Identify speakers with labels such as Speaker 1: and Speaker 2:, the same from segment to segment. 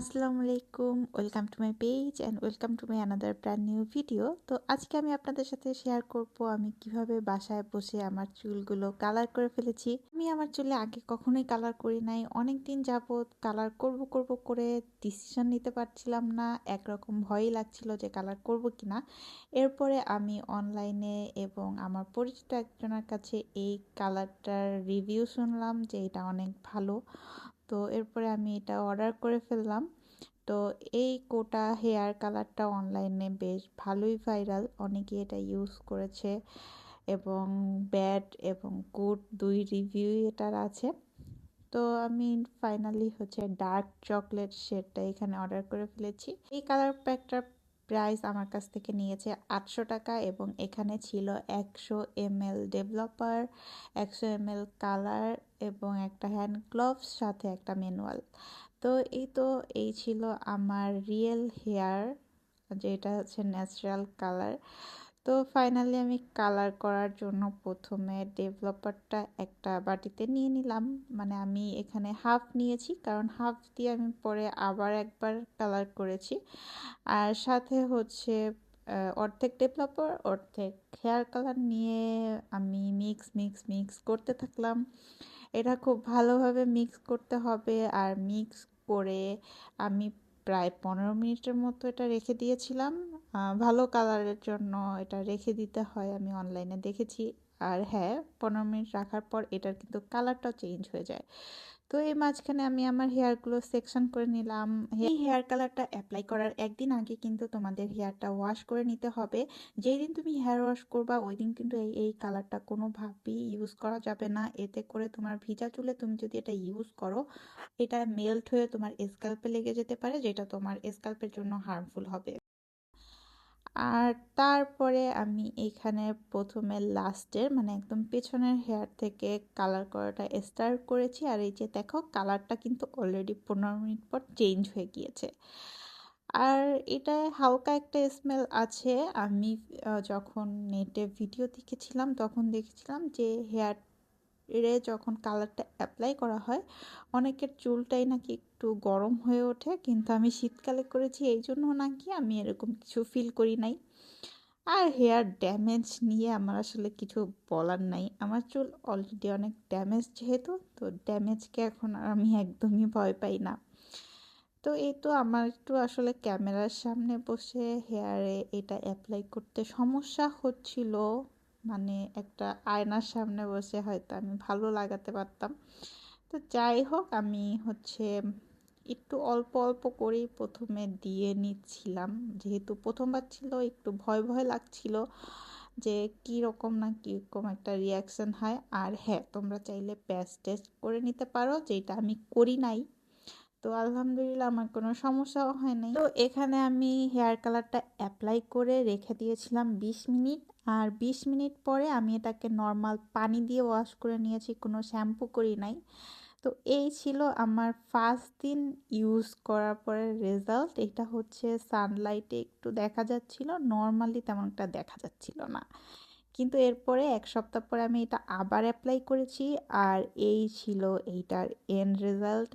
Speaker 1: আসসালামু আলাইকুম, welcome to my page and welcome to my another brand new video. তো আজকে আমি আপনাদের সাথে শেয়ার করব আমি কিভাবে বাসায় বসে আমার চুলগুলো কালার করে ফেলেছি। আমি আমার চুলে আগে কখনোই কালার করি নাই, অনেক দিন যাবৎ কালার করব করে ডিসিশন নিতে পারছিলাম না। একরকম ভয়ই লাগছিল যে কালার করব কিনা। এরপরে আমি অনলাইনে এবং আমার পরিচিত একজনের কাছে এই কালারটার রিভিউ শুনলাম যে এটা অনেক ভালো। তো এরপরে আমি এটা অর্ডার করে ফেললাম। তো এই কোটা হেয়ার কালারটা অনলাইনে বেশ ভালোই ভাইরাল, অনেকে এটা ইউজ করেছে এবং ব্যাড এবং গুড দুই রিভিউই এটার আছে। তো আমি ফাইনালি ডার্ক চকলেট শেডটা এখানে অর্ডার করে ফেলেছি। এই কালার প্যাকটার প্রাইস আমার কাছ থেকে নিয়েছে 800 টাকা এবং এখানে ছিল 100 ml ডেভেলপার, 100 ml কালার এবং একটা হ্যান্ড গ্লোভস, সাথে একটা ম্যানুয়াল। তো এই ছিল আমার রিয়েল হেয়ার, যেটা ন্যাচারাল কালার। তো ফাইনালি আমি কালার করার জন্য প্রথমে ডেভেলপারটা একটা বাটিতে নিয়ে নিলাম। মানে আমি এখানে হাফ নিয়েছি, কারণ হাফ দিয়ে আমি পরে আবার একবার কালার করেছি। আর সাথে অর্ধেক ডেভেলপার অর্ধেক হেয়ার কালার নিয়ে আমি মিক্স করতে থাকলাম। এটা খুব ভালোভাবে মিক্স করতে হবে, আর মিক্স করে আমি প্রায় 15 মিনিটের মতো এটা রেখে দিয়েছিলাম। ভালো কালারের জন্য এটা রেখে দিতে হয়, আমি অনলাইনে দেখেছি। আর হ্যাঁ, 15 মিনিট রাখার পর এটার কিন্তু কালারটাও চেঞ্জ হয়ে যায়। তো এই মাঝখানে আমি আমার হেয়ারগুলো সেকশন করে নিলাম। এই হেয়ার কালারটা অ্যাপ্লাই করার একদিন আগে কিন্তু তোমাদের হেয়ারটা ওয়াশ করে নিতে হবে। যেই দিন তুমি হেয়ার ওয়াশ করবা ওই দিন কিন্তু এই কালারটা কোনোভাবেই ইউজ করা যাবে না। এতে করে তোমার ভিজা চুলে তুমি যদি এটা ইউজ করো, এটা মেল্ট হয়ে তোমার স্ক্যাল্পে লেগে যেতে পারে, যেটা তোমার স্ক্যাল্পের জন্য হার্মফুল হবে। আর তারপরে আমি এখানে প্রথমে লাস্টের মানে একদম পেছনের হেয়ার থেকে কালার করাটা স্টার্ট করেছি। আর এই যে দেখো, কালারটা কিন্তু অলরেডি 15 মিনিট পর চেঞ্জ হয়ে গিয়েছে। আর এটা হালকা একটা স্মেল আছে। আমি যখন নেটে ভিডিও দেখেছিলাম তখন দেখেছিলাম যে হেয়ার যখন কালারটা অ্যাপ্লাই করা হয় অনেকের চুলটাই নাকি একটু গরম হয়ে ওঠে, কিন্তু আমি শীতকালে করেছি এই জন্য নাকি আমি এরকম কিছু ফিল করি নাই। আর হেয়ার ড্যামেজ নিয়ে আমার আসলে কিছু বলার নাই, আমার চুল অলরেডি অনেক ড্যামেজ, যেহেতু তো ড্যামেজকে এখন আর আমি একদমই ভয় পাই না। তো আমার একটু আসলে ক্যামেরার সামনে বসে হেয়ারে এটা অ্যাপ্লাই করতে সমস্যা হচ্ছিল। মানে একটা আয়নার সামনে বসে হয়তো আমি ভালো লাগাতে পারতাম। তো যাই হোক, আমি একটু অল্প অল্প করেই প্রথমে দিয়ে নিচ্ছিলাম, যেহেতু প্রথমবার ছিল একটু ভয় ভয় লাগছিল যে কীরকম না কীরকম একটা রিয়াকশান হয়। আর হ্যাঁ, তোমরা চাইলে প্যাচ টেস্ট করে নিতে পারো, যেটা আমি করি নাই। তো আলহামদুলিল্লাহ আমার কোনো সমস্যাও হয় নাই। তো এখানে আমি হেয়ার কালারটা অ্যাপ্লাই করে রেখে দিয়েছিলাম 20 মিনিট। আর 20 মিনিট পরে আমি এটাকে নর্মাল পানি দিয়ে ওয়াশ করে নিয়েছি, কোনো শ্যাম্পু করি নাই। তো এই ছিল আমার ফার্স্ট দিন ইউজ করার পরে রেজাল্ট। এটা সানলাইটে একটু দেখা যাচ্ছিল, নর্মালি তেমন একটা দেখা যাচ্ছিল না। কিন্তু এরপরে 1 সপ্তাহ পরে আমি এটা আবার অ্যাপ্লাই করেছি। আর এই ছিল এইটার এন্ড রেজাল্ট।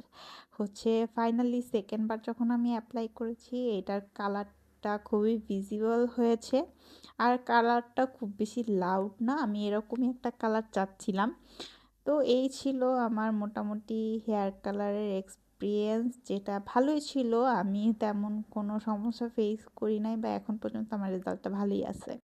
Speaker 1: ফাইনালি সেকেন্ড বার যখন আমি অ্যাপ্লাই করেছি, এটার কালারটা খুবই ভিজিবল হয়েছে। আর কালারটা খুব বেশি লাউড না, আমি এরকমই একটা কালার চাচ্ছিলাম। তো এই ছিল আমার মোটামুটি হেয়ার কালারের এক্সপিরিয়েন্স, যেটা ভালোই ছিল। আমি তেমন কোনো সমস্যা ফেস করি নাই, বা এখন পর্যন্ত আমার রেজাল্টটা ভালোই আছে।